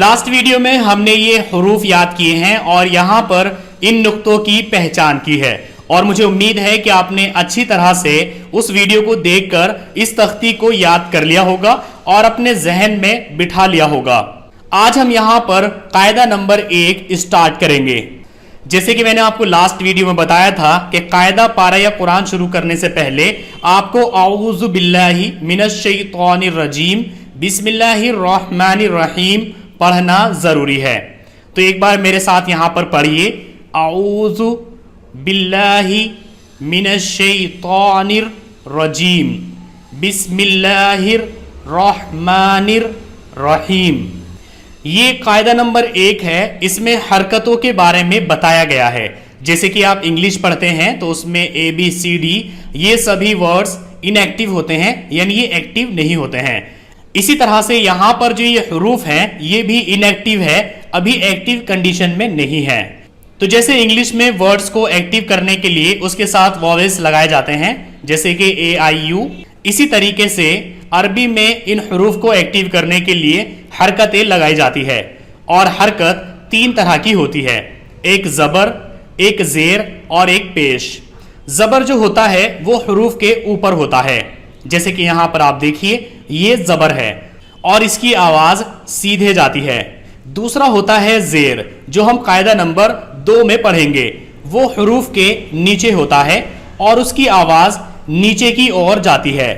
Last video میں ہم نے یہ حروف یاد کیے ہیں اور یہاں پر ان نقطوں کی پہچان کی ہے، اور مجھے امید ہے کہ آپ نے اچھی طرح سے اس ویڈیو کو دیکھ کر اس تختی کو یاد کر لیا ہوگا اور اپنے ذہن میں بٹھا لیا ہوگا۔ آج ہم یہاں پر قاعدہ نمبر 1 اسٹارٹ کریں گے۔ جیسے کہ میں نے آپ کو لاسٹ ویڈیو میں بتایا تھا کہ قاعدہ پارہ یا قرآن شروع کرنے سے پہلے آپ کو اعوذ باللہ من الشیطان الرجیم بسم اللہ الرحمن الرحیم پڑھنا ضروری ہے۔ تو ایک بار میرے ساتھ یہاں پر پڑھیے، اعوذ باللہ من الشیطان الرجیم بسم اللہ الرحمن الرحیم۔ یہ قاعدہ نمبر 1 ہے، اس میں حرکتوں کے بارے میں بتایا گیا ہے۔ جیسے کہ آپ انگلش پڑھتے ہیں تو اس میں ABCD یہ سبھی ورڈز ان ایکٹیو ہوتے ہیں، یعنی یہ ایکٹیو نہیں ہوتے ہیں۔ اسی طرح سے یہاں پر جو یہ حروف ہیں یہ بھی ان ایکٹیو ہے، ابھی ایکٹیو کنڈیشن میں نہیں ہے۔ تو جیسے انگلش میں ورڈز کو ایکٹیو کرنے کے لیے اس کے ساتھ واویلز لگائے جاتے ہیں، جیسے کہ AIU، اسی طریقے سے عربی میں ان حروف کو ایکٹیو کرنے کے لیے حرکتیں لگائی جاتی ہے، اور حرکت 3 طرح کی ہوتی ہے، ایک زبر، ایک زیر اور ایک پیش۔ زبر جو ہوتا ہے وہ حروف کے اوپر ہوتا ہے، جیسے کہ یہاں پر آپ دیکھیے یہ زبر ہے اور اس کی آواز سیدھے جاتی ہے۔ دوسرا ہوتا ہے زیر، جو ہم قاعدہ نمبر 2 میں پڑھیں گے، وہ حروف کے نیچے ہوتا ہے اور اس کی آواز نیچے کی اور جاتی ہے۔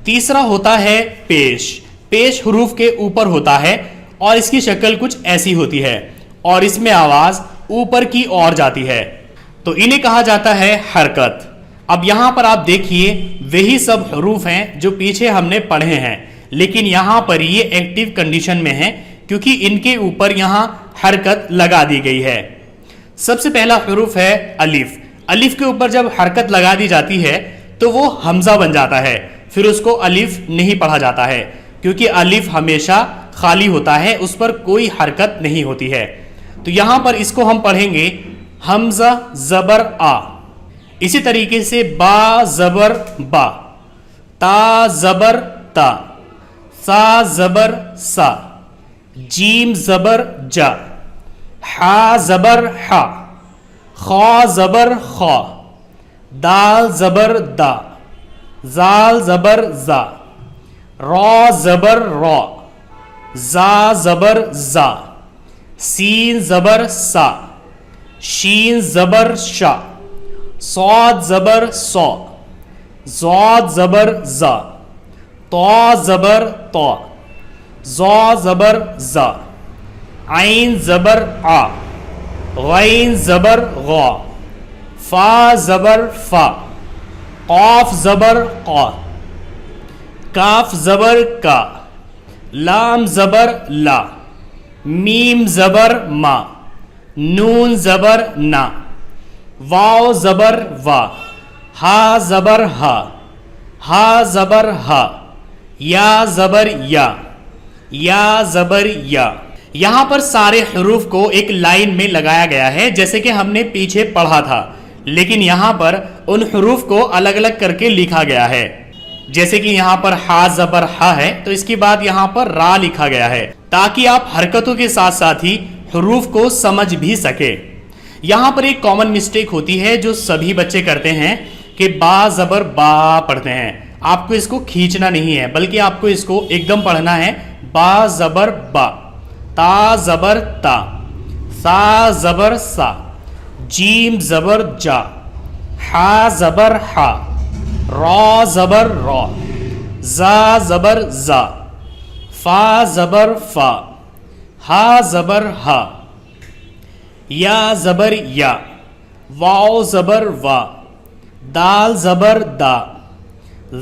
تیسرا ہوتا ہے پیش، پیش حروف کے اوپر ہوتا ہے اور اس کی شکل کچھ ایسی ہوتی ہے اور اس میں آواز اوپر کی اور جاتی ہے، تو انہیں کہا جاتا ہے حرکت۔ اب یہاں پر آپ دیکھیے وہی سب حروف ہیں جو پیچھے ہم نے پڑھے ہیں، لیکن یہاں پر یہ ایکٹیو کنڈیشن میں ہیں کیونکہ ان کے اوپر یہاں حرکت لگا دی گئی ہے۔ سب سے پہلا حروف ہے الف۔ الف کے اوپر جب حرکت لگا دی جاتی ہے تو وہ حمزہ بن جاتا ہے، پھر اس کو الف نہیں پڑھا جاتا ہے کیونکہ الف ہمیشہ خالی ہوتا ہے، اس پر کوئی حرکت نہیں ہوتی ہے۔ تو یہاں پر اس کو ہم پڑھیں گے حمزہ زبر آ، اسی طریقے سے با زبر با، تا زبر تا، سا زبر سا، جیم زبر جا، حا زبر حا، خا زبر خا، دال زبر دا، زال زبر زا، را زبر را، زا زبر زا، سین زبر سا، شین زبر شا، صاد زبر صا، زاد زبر زا، طا زبر طا، زا زبر زا، عین زبر آ، غین زبر غا، فا زبر فا، قاف زبر قا، کاف زبر کا، لام زبر لا، میم زبر ما، نون زبر نا، واو زبر وا، ہا زبر ہا، ہا زبر ہا، یا زبر یا زبر یا۔ یہاں پر سارے حروف کو ایک لائن میں لگایا گیا ہے جیسے کہ ہم نے پیچھے پڑھا تھا، لیکن یہاں پر ان حروف کو الگ الگ کر کے لکھا گیا ہے۔ جیسے کہ یہاں پر ہا زبر ہا ہے تو اس کے بعد یہاں پر را لکھا گیا ہے تاکہ آپ حرکتوں کے ساتھ ساتھ ہی حروف کو سمجھ بھی سکے۔ یہاں پر ایک کامن مسٹیک ہوتی ہے جو سبھی بچے کرتے ہیں کہ با زبر با پڑھتے ہیں۔ آپ کو اس کو کھینچنا نہیں ہے بلکہ آپ کو اس کو ایک دم پڑھنا ہے، با زبر با، تا زبر تا، سا زبر سا، جیم زبر جا، حا زبر حا، را زبر را، زا زبر زا، فا زبر فا، ہا زبر ہا، یا زبر یا، واو زبر وا، دال زبر دا،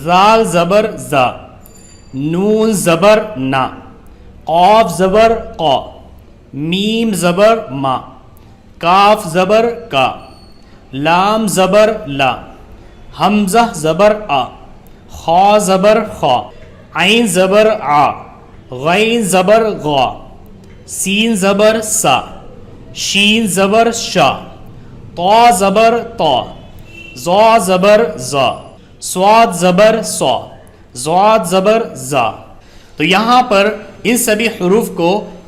زال زبر زا، نون زبر نا، قاف زبر قا، میم زبر ما، کاف زبر کا، لام زبر لا، حمزہ زبر آ، خا زبر خا، عین زبر آ، غین زبر غا، سین زبر سا، شین زبر شا، طا زبر طا، زا زبر زا، صاد زبر صا، زاد زبر زا۔ تو یہاں پر ان سبھی حروف کو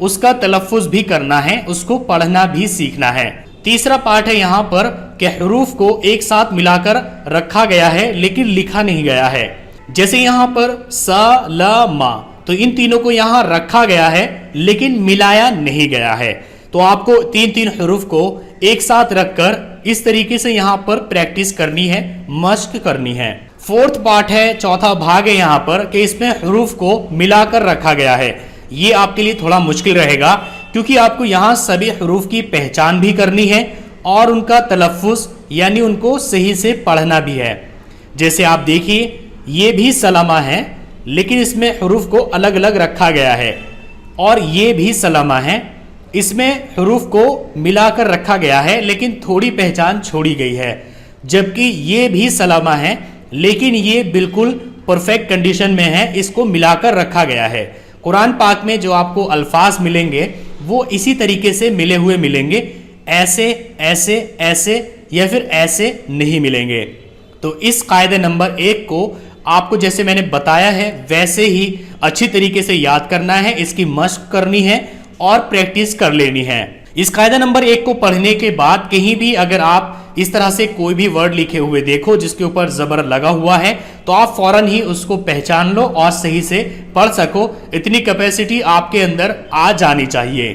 اس کا تلفظ بھی کرنا ہے، اس کو پڑھنا بھی سیکھنا ہے۔ تیسرا پارٹ ہے یہاں پر کہ حروف کو ایک ساتھ ملا کر رکھا گیا ہے لیکن لکھا نہیں گیا ہے۔ جیسے یہاں پر سلام، تو ان تینوں کو یہاں رکھا گیا ہے لیکن ملایا نہیں گیا ہے۔ تو آپ کو تین حروف کو ایک ساتھ رکھ کر اس طریقے سے یہاں پر پریکٹس کرنی ہے، مشق کرنی ہے۔ فورتھ پارٹ ہے، چوتھا بھاگ ہے یہاں پر کہ اس میں حروف کو ملا کر رکھا گیا ہے۔ یہ آپ کے لیے تھوڑا مشکل رہے گا کیونکہ آپ کو یہاں سبھی حروف کی پہچان بھی کرنی ہے اور ان کا تلفظ یعنی ان کو صحیح سے پڑھنا بھی ہے۔ جیسے آپ دیکھیے یہ بھی سلامہ ہے لیکن اس میں حروف کو الگ الگ رکھا گیا ہے، اور یہ بھی سلامہ ہے، اس میں حروف کو ملا کر رکھا گیا ہے لیکن تھوڑی پہچان چھوڑی گئی ہے۔ جبکہ یہ بھی سلامہ ہے لیکن یہ بالکل پرفیکٹ کنڈیشن میں ہے، اس کو ملا کر رکھا گیا ہے۔ قرآن پاک میں جو آپ کو الفاظ ملیں گے وہ اسی طریقے سے ملے ہوئے ملیں گے، ایسے ایسے ایسے یا پھر ایسے نہیں ملیں گے۔ تو اس قاعدہ نمبر 1 کو آپ کو جیسے میں نے بتایا ہے ویسے ہی اچھی طریقے سے یاد کرنا ہے، اس کی مشق کرنی ہے اور پریکٹس کر لینی ہے۔ اس قاعدہ نمبر 1 کو پڑھنے کے بعد کہیں بھی اگر آپ اس طرح سے کوئی بھی ورڈ لکھے ہوئے دیکھو جس کے اوپر زبر لگا ہوا ہے تو آپ فوراً ہی اس کو پہچان لو اور صحیح سے پڑھ سکو، اتنی کیپیسٹی آپ کے اندر آ جانی چاہیے۔